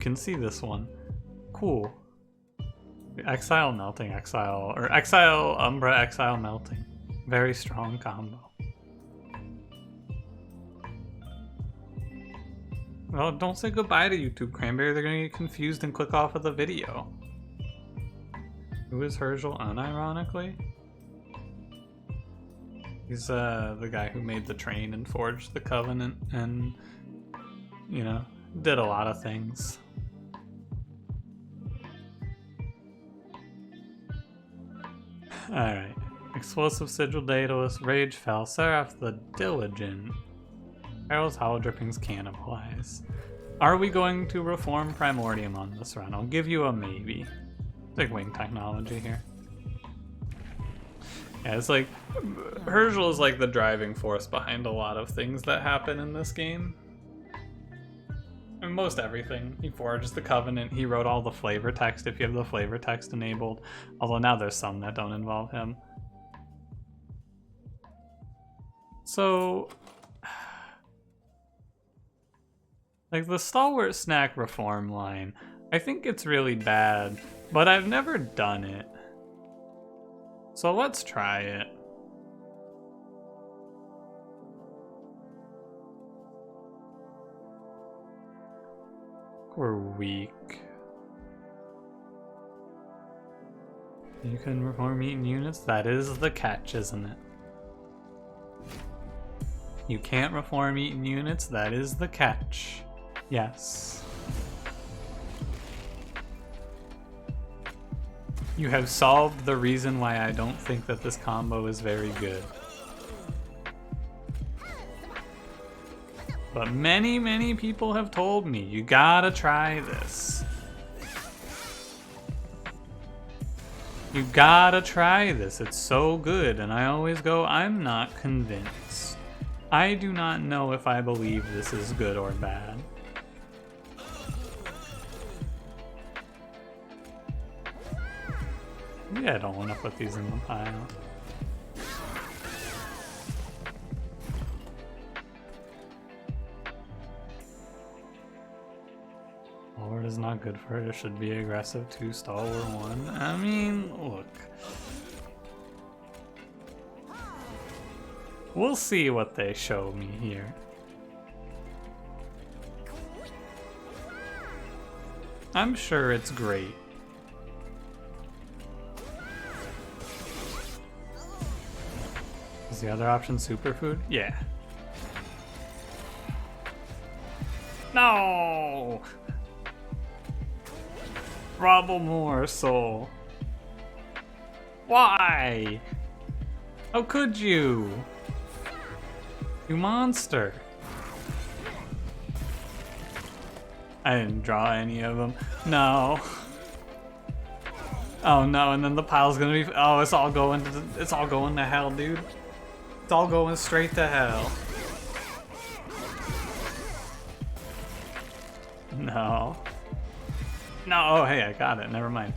can see this one. Cool. Exile, melting, exile, or exile, Umbra, exile, melting. Very strong combo. Well, don't say goodbye to YouTube, Cranberry. They're gonna get confused and click off of the video. Who is Herschel, unironically? He's the guy who made the train and forged the Covenant and, you know, did a lot of things. Alright. Explosive Sigil Daedalus, Rage Fell, Seraph the Diligent. Perils, Hollow Drippings, Cannibalize. Are we going to reform Primordium on this run? I'll give you a maybe. It's like wing technology here. Yeah, it's like Herschel is like the driving force behind a lot of things that happen in this game. I mean, most everything. He forged the Covenant, he wrote all the flavor text if you have the flavor text enabled. Although now there's some that don't involve him. So, like the Stalwart Snack reform line, I think it's really bad, but I've never done it. So let's try it. We're weak. You can reform eaten units? That is the catch, isn't it? You can't reform eaten units? That is the catch. Yes. You have solved the reason why I don't think that this combo is very good. But many people have told me, you gotta try this. You gotta try this, it's so good. And I always go, I'm not convinced. I do not know if I believe this is good or bad. Yeah, I don't want to put these in the pile. Stalwart is not good for it. It should be aggressive 2, Stalwart 1. I mean, look. We'll see what they show me here. I'm sure it's great. Is the other option superfood? Yeah. No! Rubble more soul. Why? How could you? You monster. I didn't draw any of them. No. Oh no, and then the pile's gonna be, oh, it's all going to hell, dude. It's all going straight to hell. No. No, oh hey, I got it, never mind.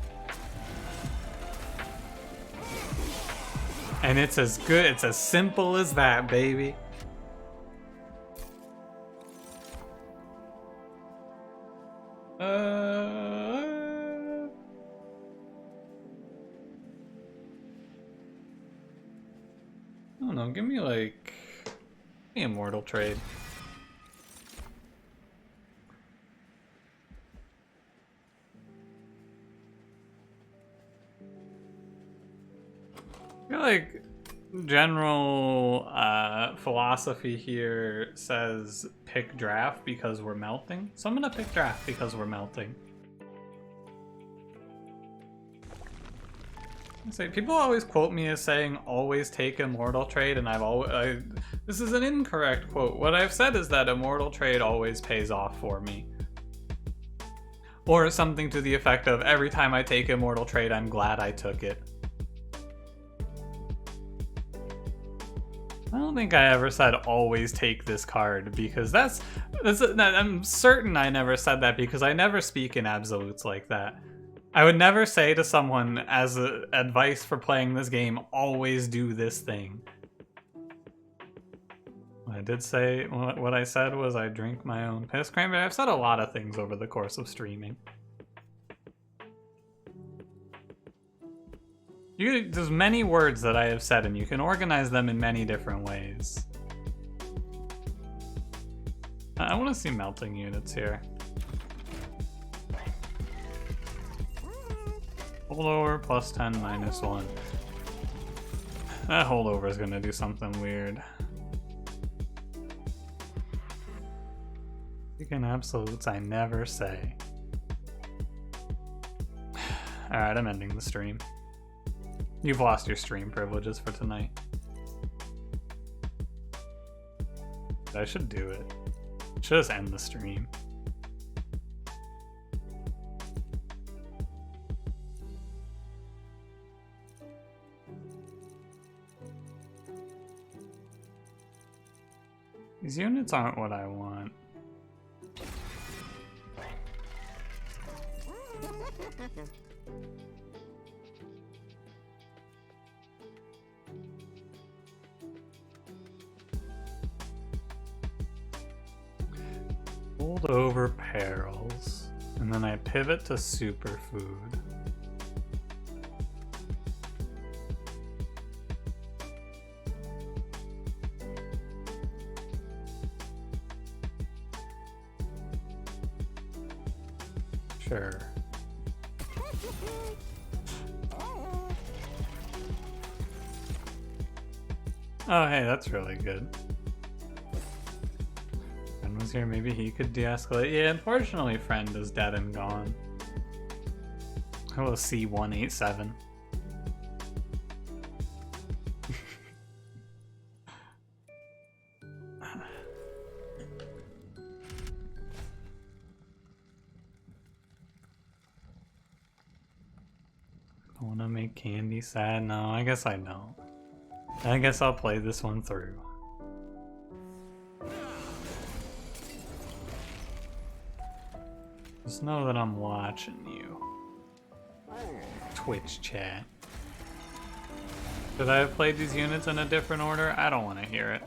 And it's as good, it's as simple as that, baby. I don't know, give me like the Immortal trade. I feel like general philosophy here says pick draft because we're melting. So I'm gonna pick draft because we're melting. Say, people always quote me as saying always take Immortal trade, and this is an incorrect quote. What I've said is that Immortal trade always pays off for me. Or something to the effect of every time I take Immortal trade, I'm glad I took it. I don't think I ever said always take this card, because I'm certain I never said that, because I never speak in absolutes like that. I would never say to someone as advice for playing this game, always do this thing. I did say, what I said was I drink my own piss. Cranberry, I've said a lot of things over the course of streaming. There's many words that I have said, and you can organize them in many different ways. I want to see melting units here. Holdover plus 10 minus 1. That holdover is going to do something weird. Speaking absolutes, I never say. Alright, I'm ending the stream. You've lost your stream privileges for tonight. I should do it. Should just end the stream. These units aren't what I want. Hold over perils, and then I pivot to superfood. Sure. Oh, hey, that's really good. Friend was here, maybe he could de-escalate. Yeah, unfortunately, Friend is dead and gone. Hello, C187. I want to make Candy sad? No, I guess I don't. I guess I'll play this one through. Just know that I'm watching you. Twitch chat. Should I have played these units in a different order? I don't want to hear it.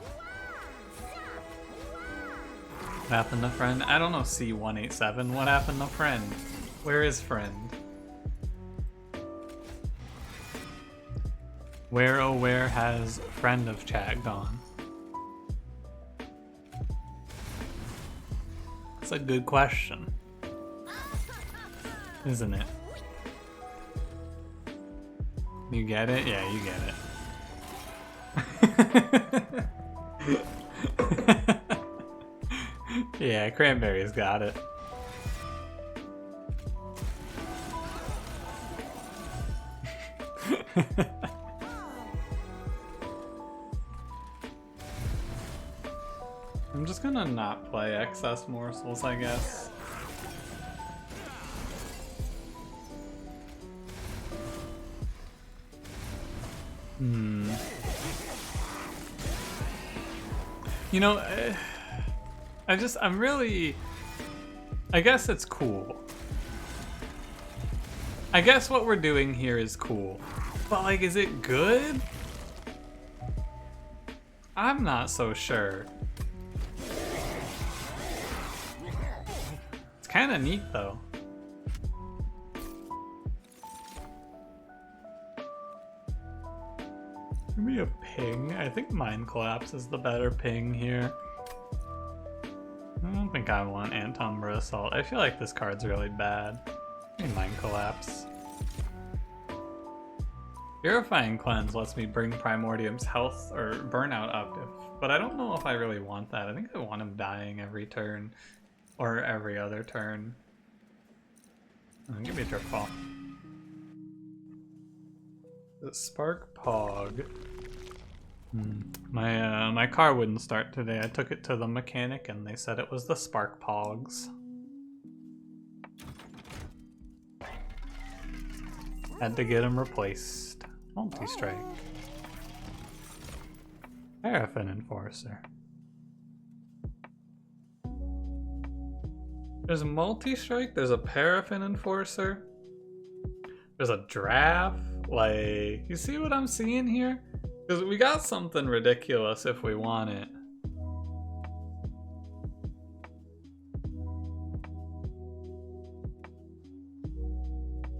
What happened to Friend? I don't know, C187. What happened to Friend? Where is Friend? Where, oh where has Friend of Chat gone? That's a good question. Isn't it? You get it? Yeah, you get it. Yeah, Cranberry's got it. I'm just gonna not play excess morsels, I guess. You know, I'm really... I guess it's cool. I guess what we're doing here is cool. But, like, is it good? I'm not so sure. It's kind of neat, though. Give me a ping. I think Mind Collapse is the better ping here. I don't think I want Umbra Assault. I feel like this card's really bad. Give me Mind Collapse. Purifying Cleanse lets me bring Primordium's health or Burnout up, but I don't know if I really want that. I think I want him dying every turn, or every other turn. Give me a Drip Fall. The Spark Pog. My car wouldn't start today. I took it to the mechanic and they said it was the Spark Pogs. Had to get him replaced. Multi-strike. Paraffin Enforcer. There's a multi-strike, there's a Paraffin Enforcer. There's a draft. Like, you see what I'm seeing here? Because we got something ridiculous if we want it.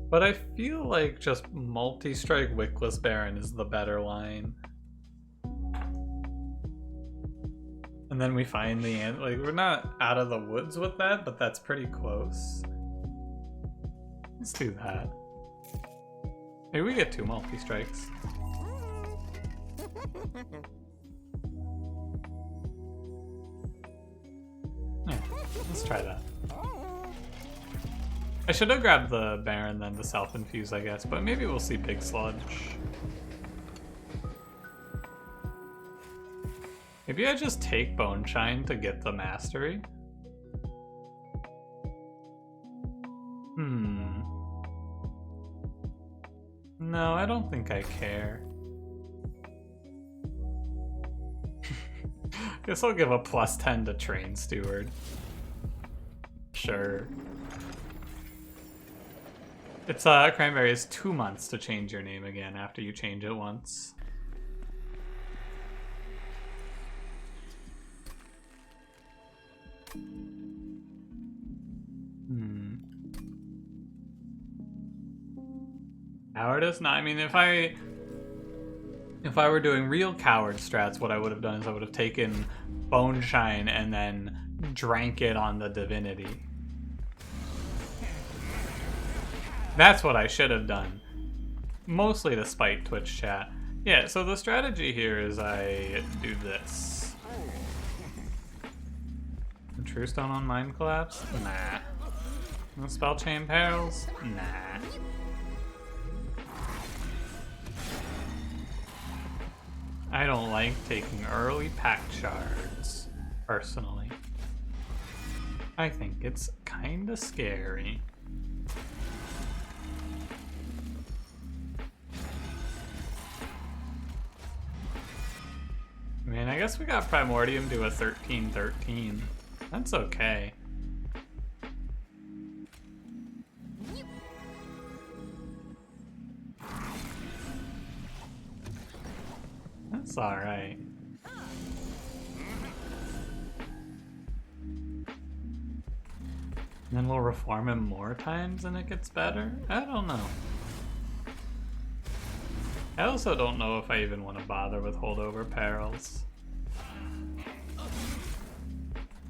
But I feel like just multi-strike Wickless Baron is the better line. And then we find the end. Like, we're not out of the woods with that, but that's pretty close. Let's do that. Maybe we get 2 multi-strikes. Yeah, let's try that. I should have grabbed the Baron then to self-infuse, I guess, but maybe we'll see Big Sludge. Maybe I just take Bone Shine to get the mastery? No, I don't think I care. Guess I'll give a +10 to Train Steward. Sure. It's Cranberry is 2 months to change your name again after you change it once. Cowardice? No, I mean if I were doing real coward strats, what I would have done is I would have taken Bone Shine and then drank it on the Divinity. That's what I should have done. Mostly to spite Twitch chat. Yeah, so the strategy here is I do this. True Stone on Mind Collapse? Nah. No Spell Chain Perils? Nah. I don't like taking early Pact Shards, personally. I think it's kinda scary. I mean, I guess we got Primordium to a 13-13. That's okay. That's alright. And then we'll reform him more times and it gets better? I don't know. I also don't know if I even want to bother with holdover perils.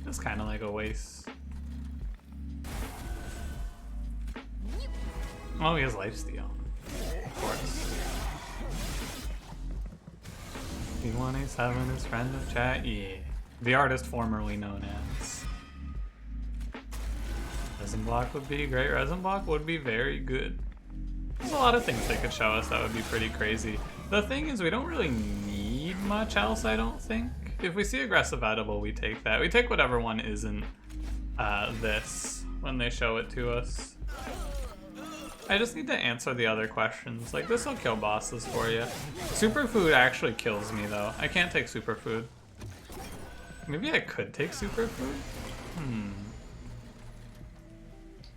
It's kind of like a waste. Oh, he has lifesteal. Of course. D1A7 is friend of chat? Yeah. The artist formerly known as. Resin Block would be great. Resin Block would be very good. There's a lot of things they could show us that would be pretty crazy. The thing is, we don't really need much else, I don't think. If we see aggressive edible, we take that. We take whatever one isn't this when they show it to us. I just need to answer the other questions. Like, this will kill bosses for you. Superfood actually kills me, though. I can't take superfood. Maybe I could take superfood?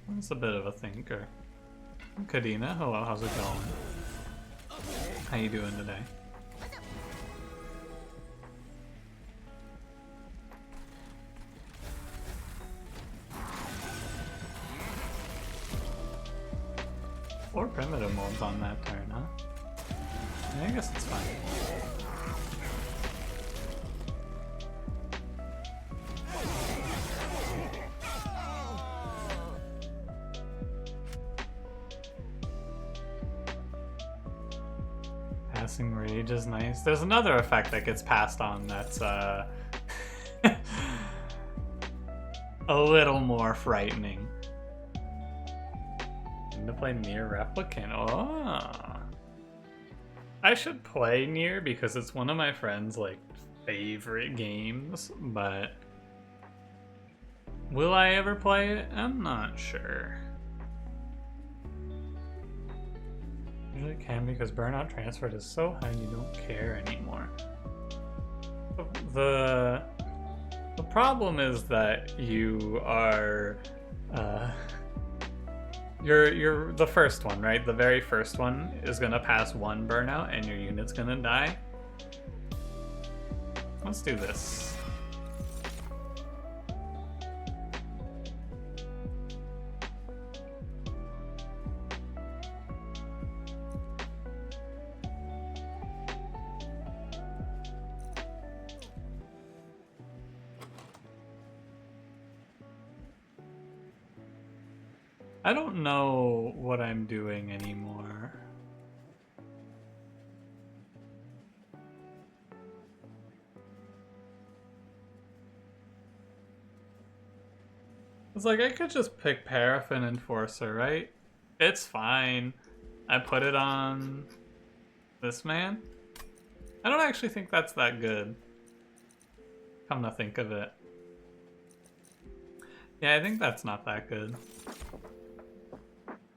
That's a bit of a thinker. Kadena, hello, how's it going? How you doing today? Or primitive molds on that turn, huh? Yeah, I guess it's fine. Passing Rage is nice. There's another effect that gets passed on that's a little more frightening. To play Nier Replicant. Oh, I should play Nier because it's one of my friend's like favorite games, but will I ever play it? I'm not sure. Usually can because Burnout transferred is so high you don't care anymore. The problem is that you are You're the first one, right? The very first one is gonna pass 1 burnout and your unit's gonna die. Let's do this. I don't know what I'm doing anymore. It's like I could just pick Paraffin Enforcer, right? It's fine. I put it on this man. I don't actually think that's that good. Come to think of it. Yeah, I think that's not that good.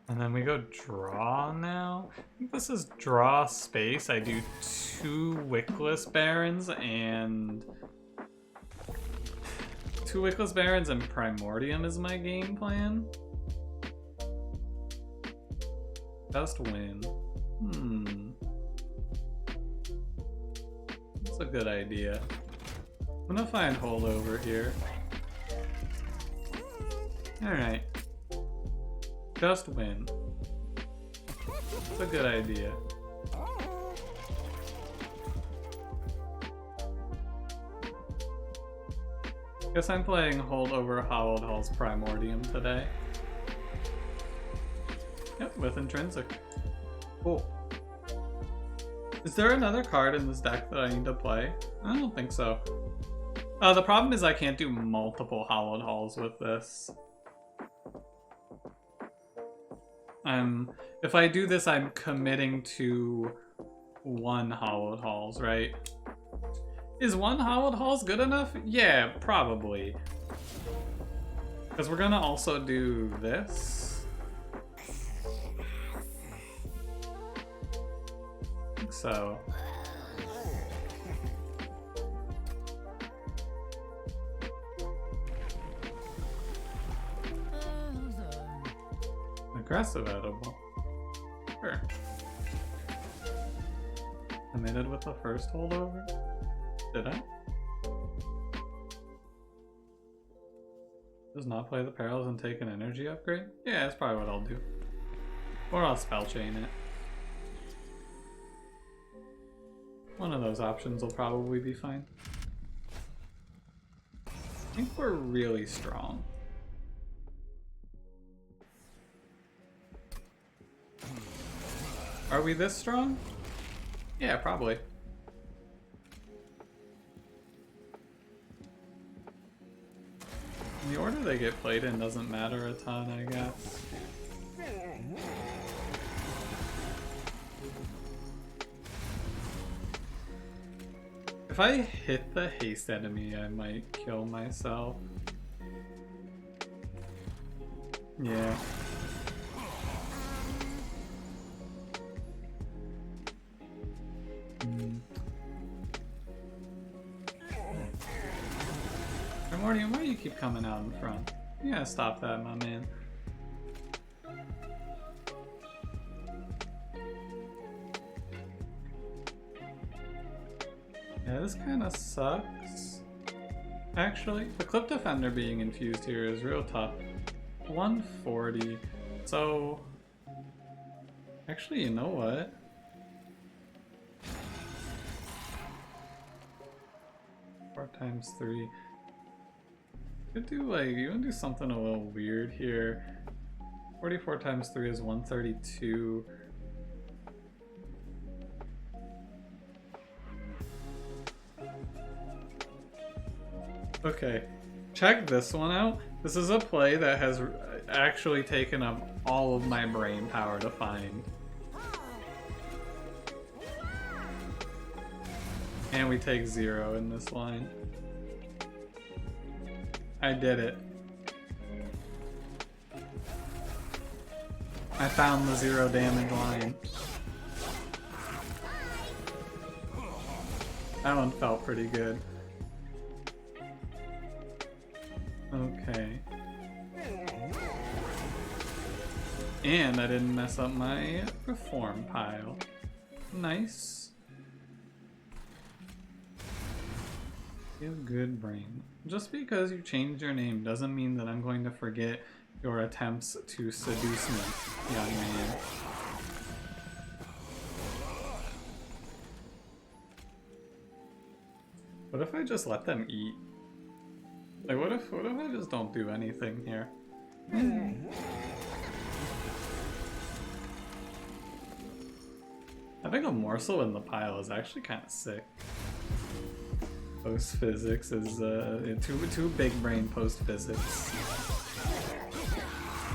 And then we go draw now. I think this is draw space. I do 2 Wickless Barons and... 2 Wickless Barons and Primordium is my game plan. Just win. That's a good idea. I'm gonna find holdover here. Alright. Just win. That's a good idea. Guess I'm playing holdover Hallowed Halls Primordium today. Yep, with intrinsic. Cool. Is there another card in this deck that I need to play? I don't think so. The problem is I can't do multiple Hallowed Halls with this. If I do this, I'm committing to 1 Hallowed Halls, right? Is 1 Hallowed Halls good enough? Yeah, probably. Because we're gonna also do this. I think so. Aggressive edible. Sure. Committed with the first holdover? Did I? Does not play the perils and take an energy upgrade? Yeah, that's probably what I'll do. Or I'll spell chain it. One of those options will probably be fine. I think we're really strong. Are we this strong? Yeah, probably. The order they get played in doesn't matter a ton, I guess. If I hit the haste enemy, I might kill myself. Yeah. Primordium, why do you keep coming out in front? You gotta stop that, my man. Yeah, this kind of sucks. Actually, the Clip Defender being infused here is real tough. 140. So... Actually, you know what? Four times 3. Could do like, you wanna do something a little weird here. 44 times 3 is 132. Okay, check this one out. This is a play that has actually taken up all of my brain power to find. And we take 0 in this line. I did it. I found the 0 damage line. That one felt pretty good. Okay. And I didn't mess up my reform pile. Nice. You have good brain. Just because you changed your name doesn't mean that I'm going to forget your attempts to seduce me, young man. What if I just let them eat? Like, what if I just don't do anything here? Having a morsel in the pile is actually kind of sick. Post-physics is too big brain post-physics.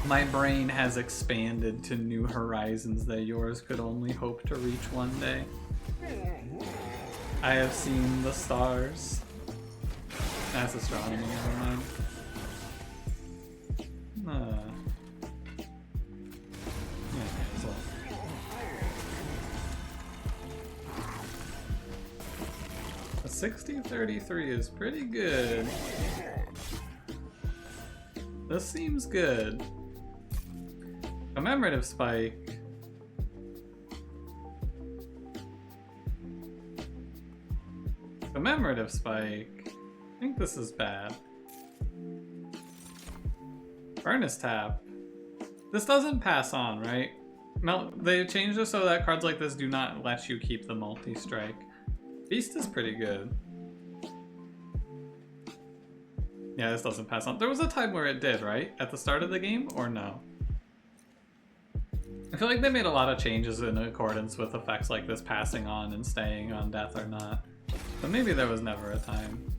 My brain has expanded to new horizons that yours could only hope to reach one day. I have seen the stars. That's astronomy, never mind. A 60-33 is pretty good. This seems good. Commemorative spike. Commemorative spike. I think this is bad. Furnace tap. This doesn't pass on, right? No, they changed it so that cards like this do not let you keep the multi-strike. Beast is pretty good. Yeah, this doesn't pass on. There was a time where it did, right? At the start of the game, or no? I feel like they made a lot of changes in accordance with effects like this passing on and staying on death or not. But maybe there was never a time.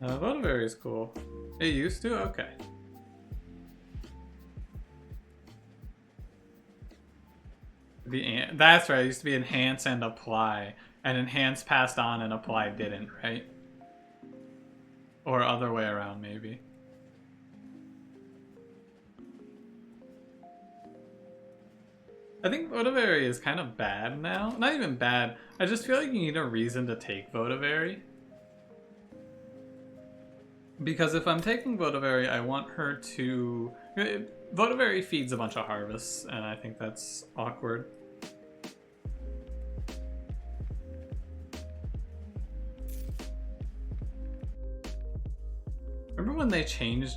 Votavary is cool. It used to? Okay. That's right, it used to be enhance and apply. And enhance passed on and apply didn't, right? Or other way around, maybe. I think Votavary is kind of bad now. Not even bad. I just feel like you need a reason to take Votavary. Because if I'm taking Votavary, I want her to... Votavary feeds a bunch of harvests, and I think that's awkward. Remember when they changed...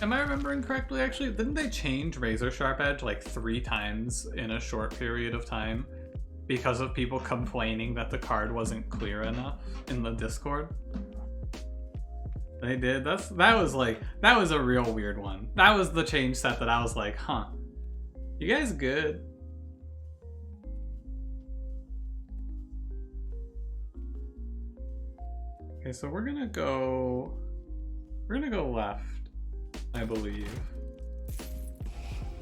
Am I remembering correctly, actually? Didn't they change Razor Sharp Edge like 3 times in a short period of time? Because of people complaining that the card wasn't clear enough in the Discord? They did? That was a real weird one. That was the change set that I was like, huh. You guys good? Okay, so we're gonna go left, I believe.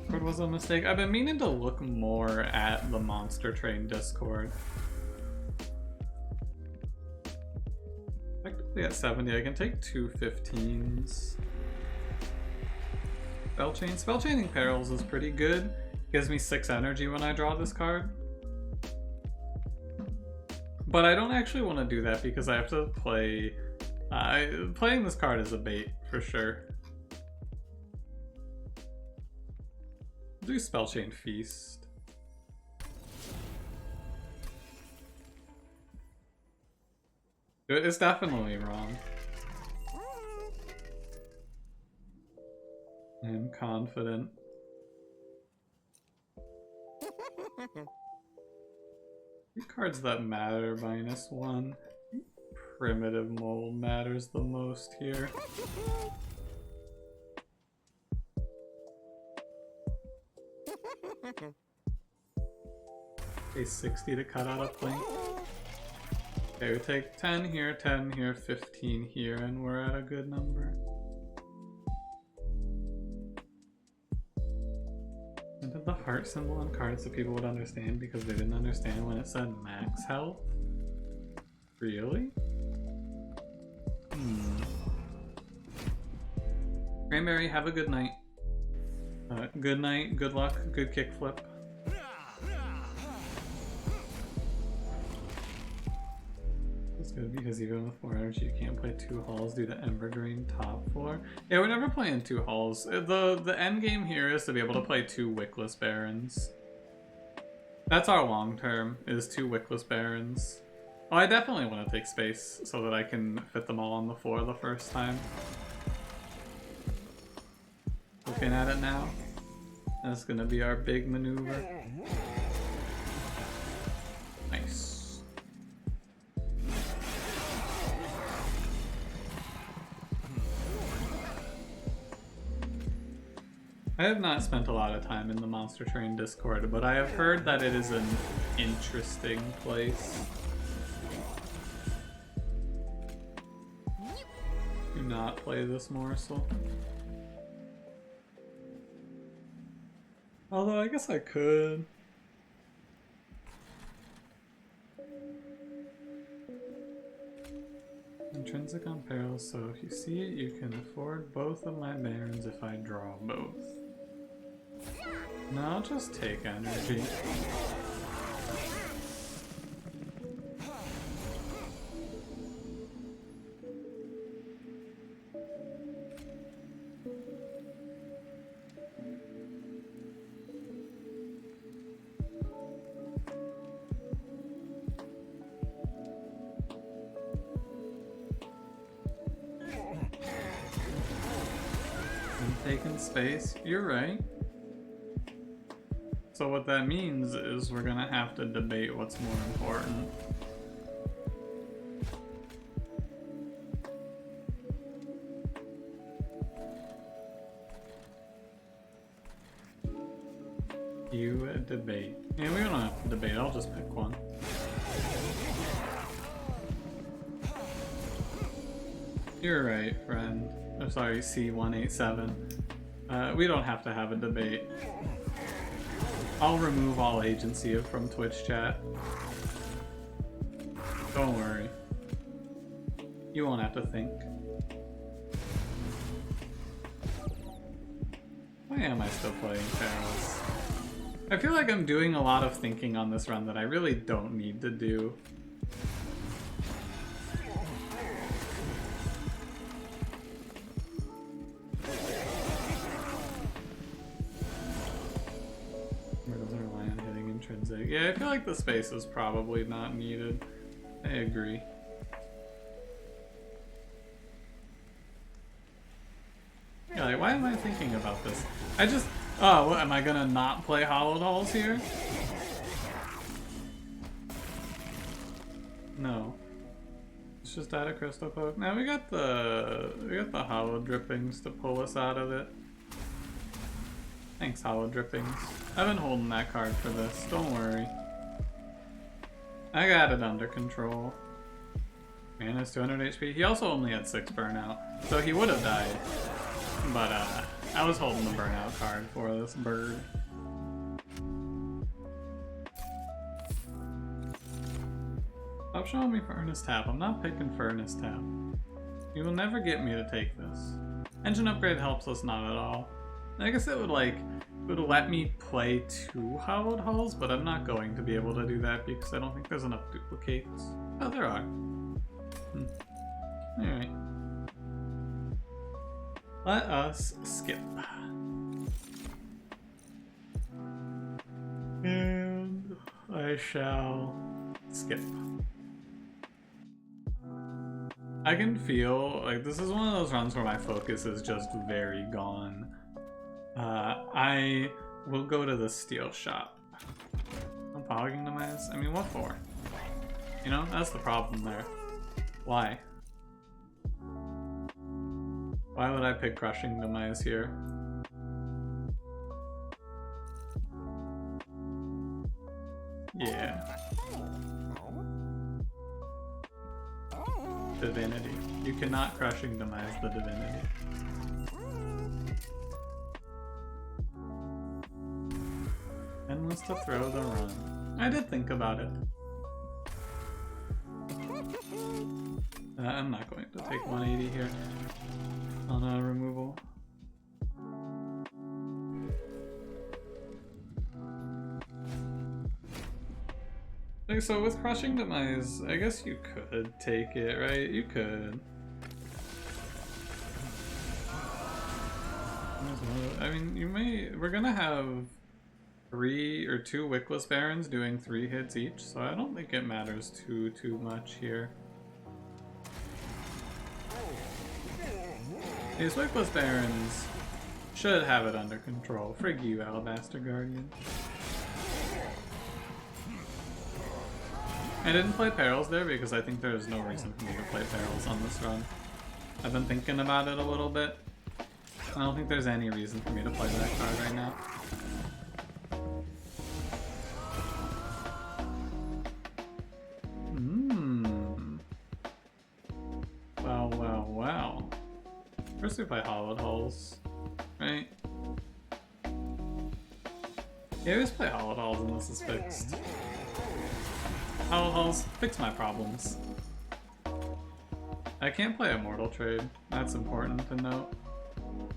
Discord was a mistake. I've been meaning to look more at the Monster Train Discord. Effectively at 70, I can take 2 15s. Spellchaining Perils is pretty good. Gives me 6 energy when I draw this card. But I don't actually want to do that because I have to play... playing this card is a bait, for sure. Do Spellchain Feast. It's definitely wrong. I'm confident. The cards that matter, -1. Primitive Mold matters the most here. Okay, 60 to cut out a plank. Okay, we take 10 here, 15 here, and we're at a good number. And did the heart symbol on cards so people would understand because they didn't understand when it said max health? Really? Cranberry, have a good night. Good night, good luck, good kickflip. It's good because even with 4 energy, you can't play 2 halls due to Ember Drain top 4. Yeah, we're never playing 2 halls. The end game here is to be able to play 2 Wickless Barons. That's our long term, is 2 Wickless Barons. Oh, I definitely want to take space so that I can fit them all on the floor the first time. Looking at it now, that's gonna be our big maneuver. Nice. I have not spent a lot of time in the Monster Train Discord, but I have heard that it is an interesting place. Do not play this morsel. Although I guess I could. Intrinsic on perils, so if you see it, you can afford both of my barons if I draw both. No, I'll just take energy. Taking space, you're right. So what that means is we're gonna have to debate what's more important. You debate. Yeah, we don't have to debate, I'll just pick one. You're right, friend. Oh, sorry, C187. We don't have to have a debate. I'll remove all agency from Twitch chat. Don't worry. You won't have to think. Why am I still playing Pharaohs? I feel like I'm doing a lot of thinking on this run that I really don't need to do. Yeah, I feel like the space is probably not needed. I agree. Yeah, like, why am I thinking about this? I just... Oh, what, am I gonna not play Hallowed Halls here? No. It's just out of Crystal Poke. Now we got the Hollow Drippings to pull us out of it. Thanks, Hollow Drippings. I've been holding that card for this, don't worry. I got it under control. Man has 200 HP. He also only had 6 Burnout, so he would have died. But I was holding the Burnout card for this bird. Stop showing me Furnace Tap. I'm not picking Furnace Tap. You will never get me to take this. Engine Upgrade helps us not at all. I guess it would let me play 2 Hallowed Halls, but I'm not going to be able to do that because I don't think there's enough duplicates. Oh, there are. Alright. Let us skip. And I shall skip. I can feel like this is one of those runs where my focus is just very gone. I will go to the steel shop. I'm pogging the mess. I mean, what for? You know, that's the problem there. Why? Why would I pick Crushing Demise here? Yeah. Divinity. You cannot Crushing Demise the Divinity. Endless to throw the run. I did think about it. I'm not going to take 180 here on a removal. Okay, so with Crushing Demise, I guess you could take it, right? You could. I mean, you may... We're gonna have 3 or 2 Wickless Barons doing 3 hits each, so I don't think it matters too much here. These Wickless Barons should have it under control. Frig you, Alabaster Guardian. I didn't play Perils there because I think there is no reason for me to play Perils on this run. I've been thinking about it a little bit. I don't think there's any reason for me to play that card right now. Well. First we play Hallowed Halls, right? Yeah, we just play Hallowed Halls and this is fixed. Hallowed Halls, fix my problems. I can't play Immortal Trade, that's important to note.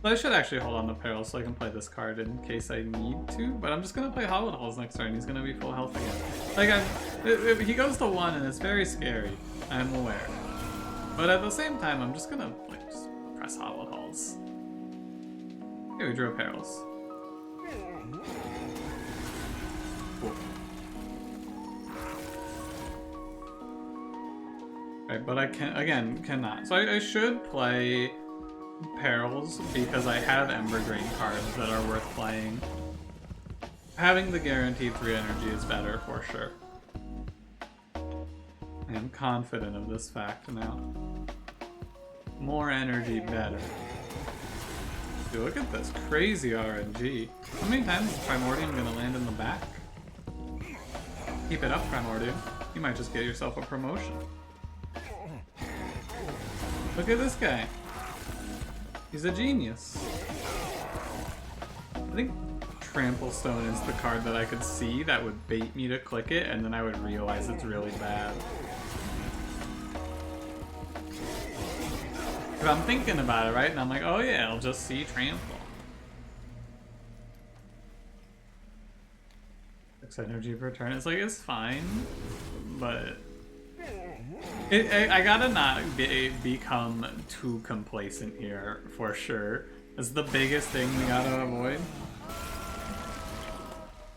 But I should actually hold on to Peril so I can play this card in case I need to, but I'm just gonna play Hallowed Halls next turn, he's gonna be full health again. Like, he goes to 1 and it's very scary, I'm aware. But at the same time, I'm just gonna, like, just press Hallowed Halls. Okay, we drew a Perils. Cool. Right, but I cannot. So I should play Perils because I have Ember Drain cards that are worth playing. Having the guaranteed 3 energy is better for sure. I am confident of this fact now. More energy, better. Dude, look at this crazy RNG. How many times is Primordium gonna land in the back? Keep it up, Primordium. You might just get yourself a promotion. Look at this guy. He's a genius. I think Trample Stone is the card that I could see that would bait me to click it, and then I would realize it's really bad. If I'm thinking about it, right, and I'm like, oh yeah, I'll just see Trample. 6 energy per turn. It's like, it's fine, but I gotta not become too complacent here, for sure. It's the biggest thing we gotta avoid.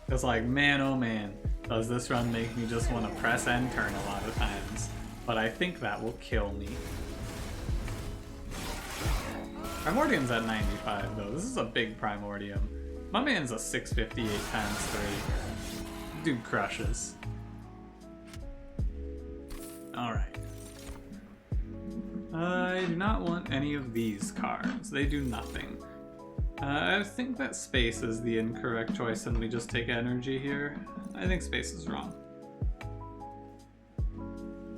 It's like, man, oh man, does this run make me just want to press end turn a lot of times? But I think that will kill me. Primordium's at 95 though. This is a big Primordium. My man's a 658 times 3. Dude crushes. Alright. I do not want any of these cards. They do nothing. I think that space is the incorrect choice and we just take energy here. I think space is wrong.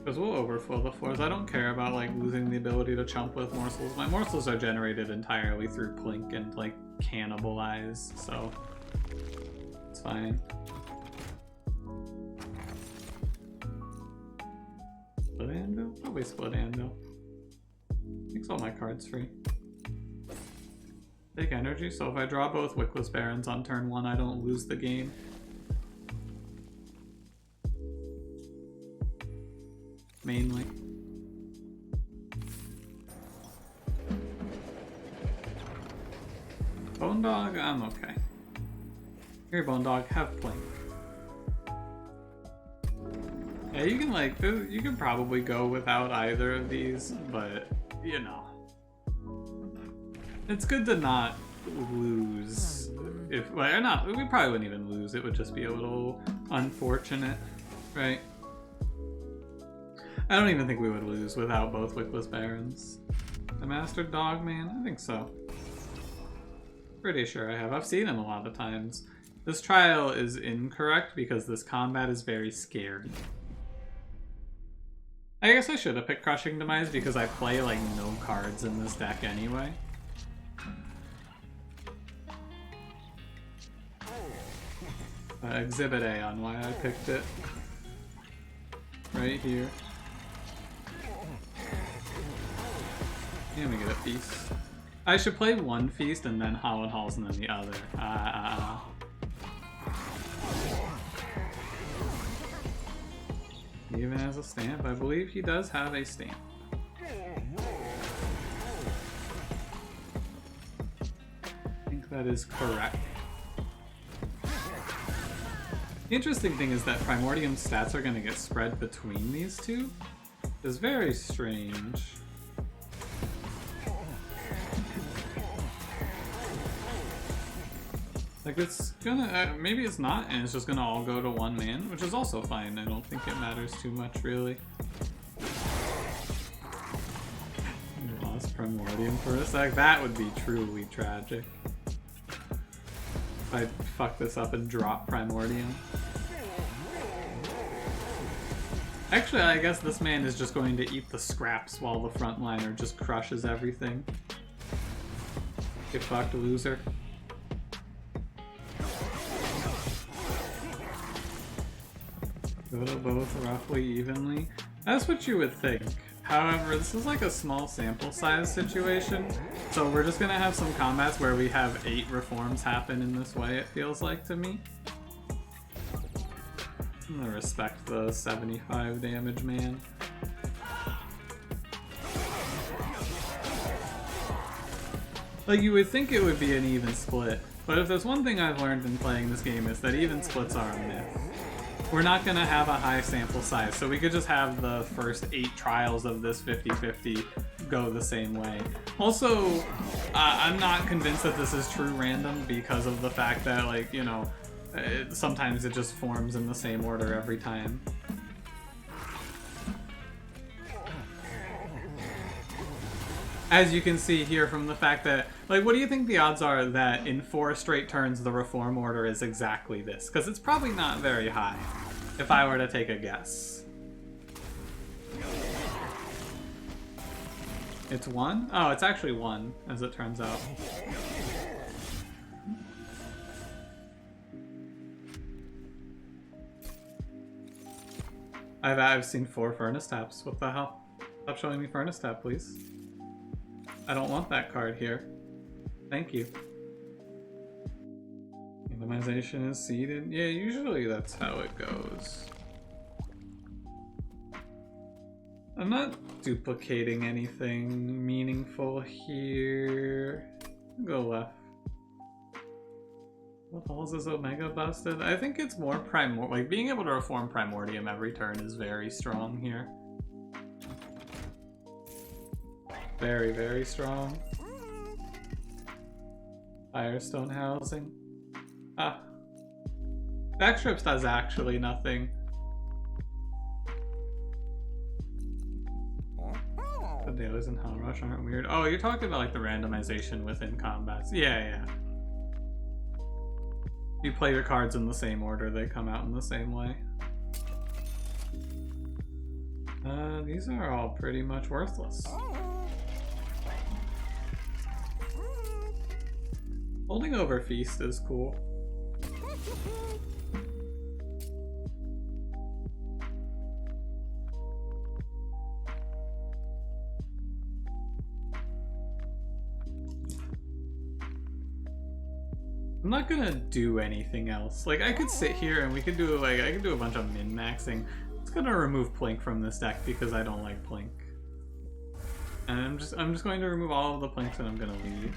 Because we'll overflow the floors. I don't care about like losing the ability to chump with morsels. My morsels are generated entirely through Plink and like cannibalize, so it's fine. Split Anvil? Probably Split Anvil. Makes all my cards free. Take energy, so if I draw both Wickless Barons on turn 1, I don't lose the game. Mainly. Bone Dog, I'm okay. Here, Bone Dog, have Plink. Yeah, you can like, you can probably go without either of these, but, you know. It's good to not lose. If, well, or not, we probably wouldn't even lose, it would just be a little unfortunate, right? I don't even think we would lose without both Wickless Barons. The Master Dogman? I think so. Pretty sure I have. I've seen him a lot of times. This trial is incorrect because this combat is very scary. I guess I should have picked Crushing Demise because I play like no cards in this deck anyway. Exhibit A on why I picked it. Right here. And we get a feast. I should play one feast and then Hallowed Halls and then the other. He even has a stamp. I believe he does have a stamp. I think that is correct. The interesting thing is that Primordium's stats are going to get spread between these two. It's very strange. Like it's gonna, maybe it's not, and it's just gonna all go to one man, which is also fine. I don't think it matters too much, really. Lost Primordium. For a sec, that would be truly tragic. If I fuck this up and drop Primordium. Actually, I guess this man is just going to eat the scraps while the frontliner just crushes everything. Get fucked, loser. Go to both roughly evenly. That's what you would think. However, this is like a small sample size situation, so we're just gonna have some combats where we have 8 reforms happen in this way, it feels like to me. I'm gonna respect the 75 damage man. Like, you would think it would be an even split, but if there's one thing I've learned in playing this game is that even splits are a myth. We're not gonna have a high sample size, so we could just have the first 8 trials of this 50-50 go the same way. Also, I'm not convinced that this is true random because of the fact that, like, you know, sometimes it just forms in the same order every time. As you can see here from the fact that, like, what do you think the odds are that in 4 straight turns the reform order is exactly this? Because it's probably not very high, if I were to take a guess. It's 1? Oh, it's actually 1, as it turns out. I've seen 4 furnace taps. What the hell? Stop showing me furnace tap, please. I don't want that card here. Thank you. Randomization is seeded. Yeah, usually that's how it goes. I'm not duplicating anything meaningful here. Go left. What halls is Omega busted? I think it's more like being able to reform Primordium every turn is very strong here. Very, very strong. Firestone housing. Ah. Backstrips does actually nothing. The dailies and Hell Rush aren't weird. Oh, you're talking about like the randomization within combats. Yeah. You play your cards in the same order, they come out in the same way. These are all pretty much worthless. Holding over Feast is cool. I'm not gonna do anything else. Like, I could sit here and we could do like I could do a bunch of min-maxing. I'm just gonna remove Plink from this deck because I don't like Plink. And I'm just going to remove all of the Plinks and I'm gonna leave.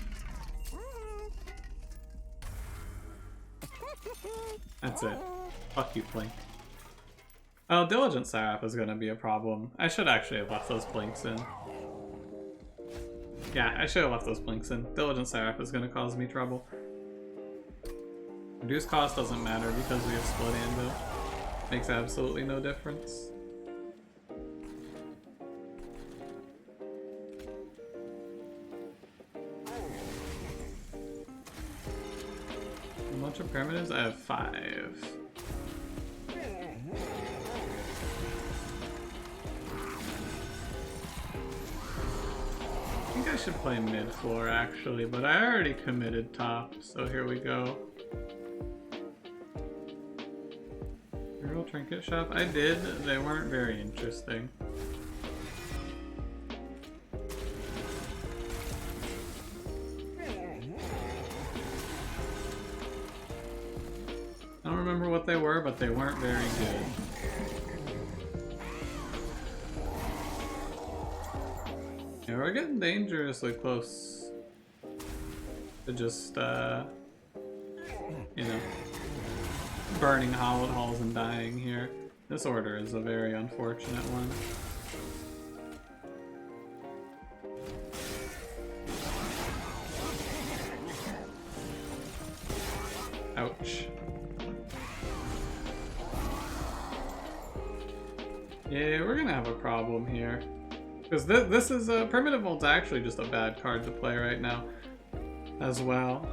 That's it. Fuck you, Plink. Oh, Diligent Seraph is gonna be a problem. I should actually have left those Plinks in. Yeah, I should have left those Plinks in. Diligent Seraph is gonna cause me trouble. Reduce cost doesn't matter because we have Split Anvil. Makes absolutely no difference. A bunch of primitives? I have 5. I think I should play mid-floor actually, but I already committed top, so here we go. Hero Trinket Shop? I did. They weren't very interesting. I don't remember what they were, but they weren't very good. Yeah, we're getting dangerously close to just, you know, burning Hallowed Halls and dying here. This order is a very unfortunate one. Ouch. Yeah, we're gonna have a problem here. Because this is a Primitive Volt's actually just a bad card to play right now as well.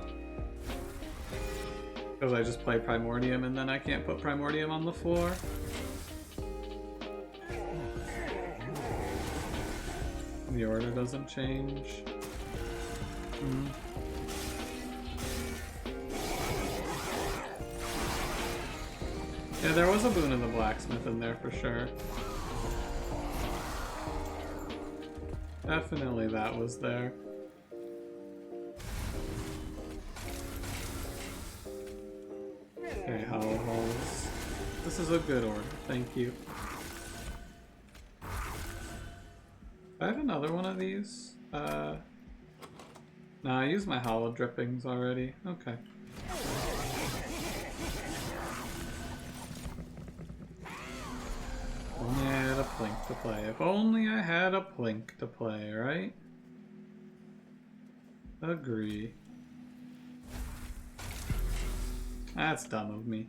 Because I just play Primordium and then I can't put Primordium on the floor. The order doesn't change. Yeah, there was a Boon of the Blacksmith in there for sure. Definitely that was there. Okay, Hallowed Halls. This is a good order, thank you. I have another one of these. No, I used my Hallowed Drippings already. Okay. Only I had a Plink to play. If only I had a Plink to play, right? Agree. That's dumb of me.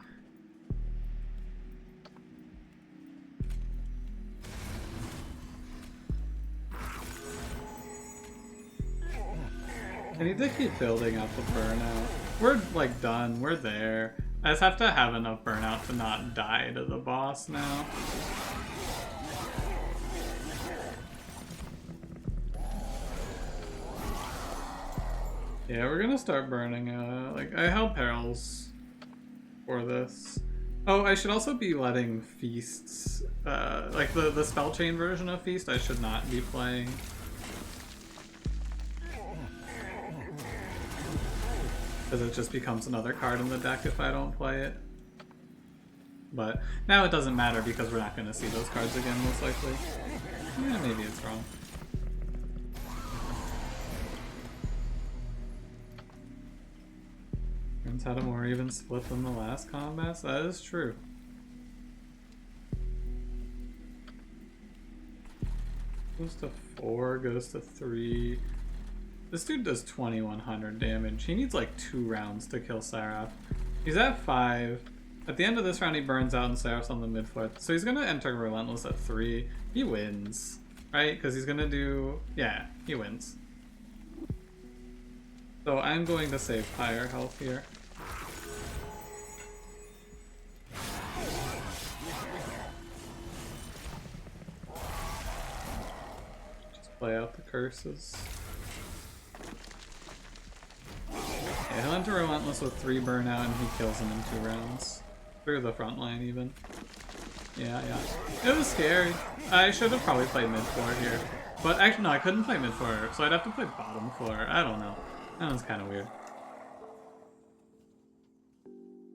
I need to keep building up the Burnout. We're like done, we're there. I just have to have enough Burnout to not die to the boss now. Yeah, we're gonna start burning, like, I held Perils for this. Oh, I should also be letting Feasts, like the spell chain version of Feast, I should not be playing. Because it just becomes another card in the deck if I don't play it. But now it doesn't matter because we're not going to see those cards again, most likely. Yeah, maybe it's wrong. Friends had a more even split than the last combats. That is true. Goes to 4, goes to 3. This dude does 2100 damage. He needs like 2 rounds to kill Seraph. He's at 5. At the end of this round, he burns out and Seraph's on the mid floor. So he's gonna enter Relentless at 3. He wins, right? Because he's gonna do... yeah, he wins. So I'm going to save higher health here. Just play out the curses. Yeah, he'll enter Relentless with 3 Burnout and he kills him in 2 rounds. Through the front line even. Yeah. It was scary. I should have probably played mid floor here. But actually no, I couldn't play mid floor, so I'd have to play bottom floor. I don't know. That one's kind of weird.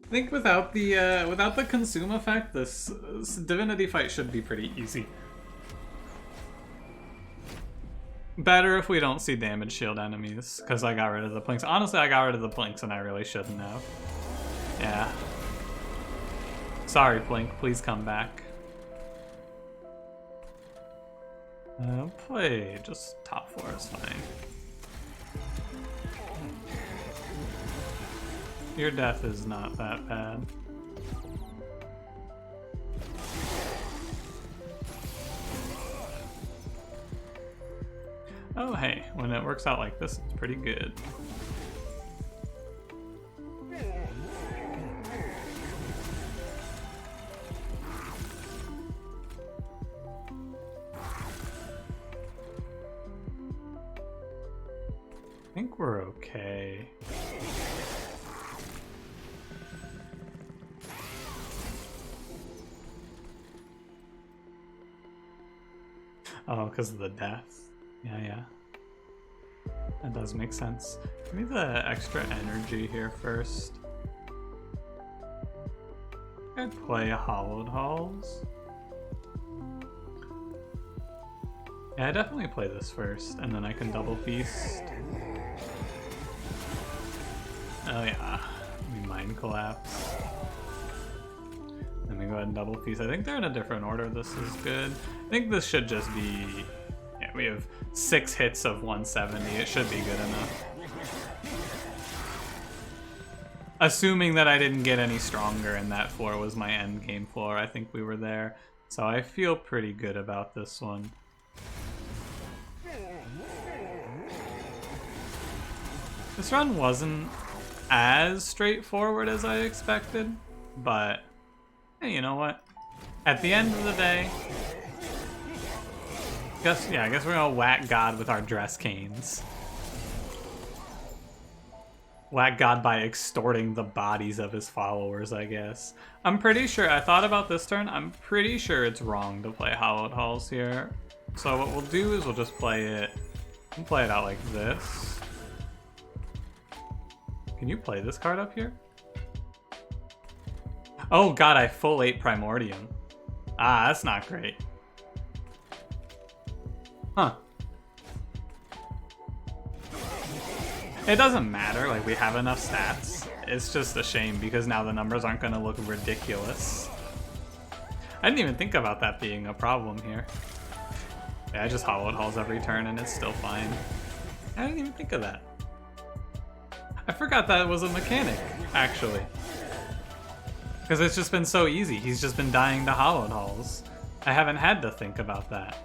I think without the consume effect, this Divinity fight should be pretty easy. Better if we don't see damage shield enemies, because I got rid of the Plinks. Honestly, I got rid of the Plinks and I really shouldn't have. Yeah. Sorry, Plink, please come back. Play just top 4 is fine. Your death is not that bad. Oh hey, when it works out like this, it's pretty good. I think we're okay. Oh, because of the death. Yeah. That does make sense. Give me the extra energy here first. I'd play Hallowed Halls. Yeah, I definitely play this first, and then I can double feast. Oh yeah, we Mind Collapse. Then we go ahead and double feast. I think they're in a different order. This is good. I think this should just be... yeah, we have 6 hits of 170. It should be good enough. Assuming that I didn't get any stronger and that floor was my end game floor, I think we were there. So I feel pretty good about this one. This run wasn't as straightforward as I expected, but hey, you know what? At the end of the day, I guess we're gonna whack God with our dress canes. Whack God by extorting the bodies of his followers, I guess. I'm pretty sure, I thought about this turn, I'm pretty sure it's wrong to play Hallowed Halls here. So what we'll do is we'll just play it out like this. Can you play this card up here? Oh god, I full 8 Primordium. Ah, that's not great. Huh. It doesn't matter, like we have enough stats. It's just a shame because now the numbers aren't gonna look ridiculous. I didn't even think about that being a problem here. Yeah, I just Hallowed Halls every turn and it's still fine. I didn't even think of that. I forgot that was a mechanic, actually. Because it's just been so easy. He's just been dying to Hallowed Halls. I haven't had to think about that.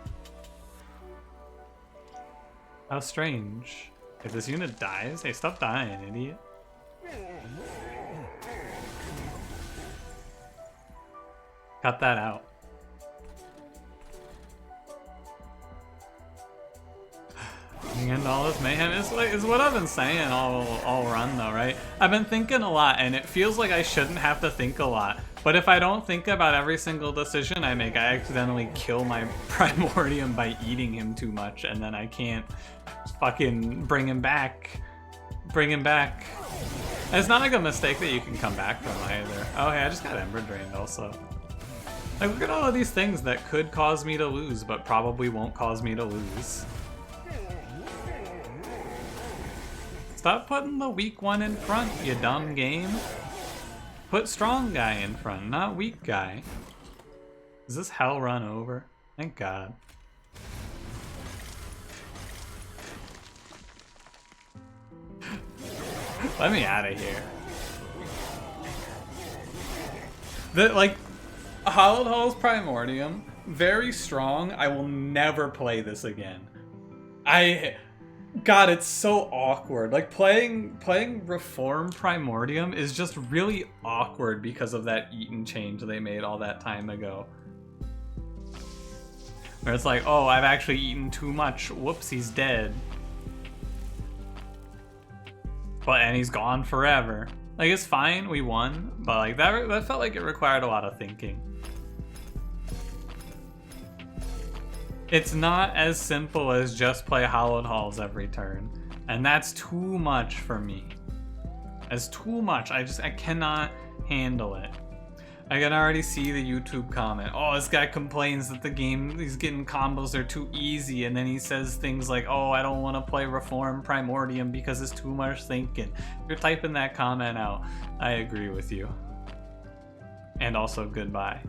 How strange. If this unit dies, hey, stop dying, idiot. Cut that out. And all this mayhem is what I've been saying all run though, right? I've been thinking a lot and it feels like I shouldn't have to think a lot. But if I don't think about every single decision I make, I accidentally kill my Primordium by eating him too much and then I can't fucking bring him back. It's not like a mistake that you can come back from either. Oh hey, I just got Ember Drained also. Like look at all of these things that could cause me to lose but probably won't cause me to lose. Stop putting the weak one in front, you dumb game. Put strong guy in front, not weak guy. Is this hell run over? Thank God. Let me out of here. Hallowed Halls Primordium, very strong. I will never play this again. God, it's so awkward. Like playing Reform Primordium is just really awkward because of that Eaton change they made all that time ago. Where it's like, oh, I've actually eaten too much. Whoops, he's dead. And he's gone forever. Like it's fine, we won, but like that felt like it required a lot of thinking. It's not as simple as just play Hallowed Halls every turn. And that's too much for me. That's too much. I cannot handle it. I can already see the YouTube comment. Oh, this guy complains that the game, he's getting combos are too easy. And then he says things like, oh, I don't want to play Reform Primordium because it's too much thinking. If you're typing that comment out, I agree with you. And also goodbye.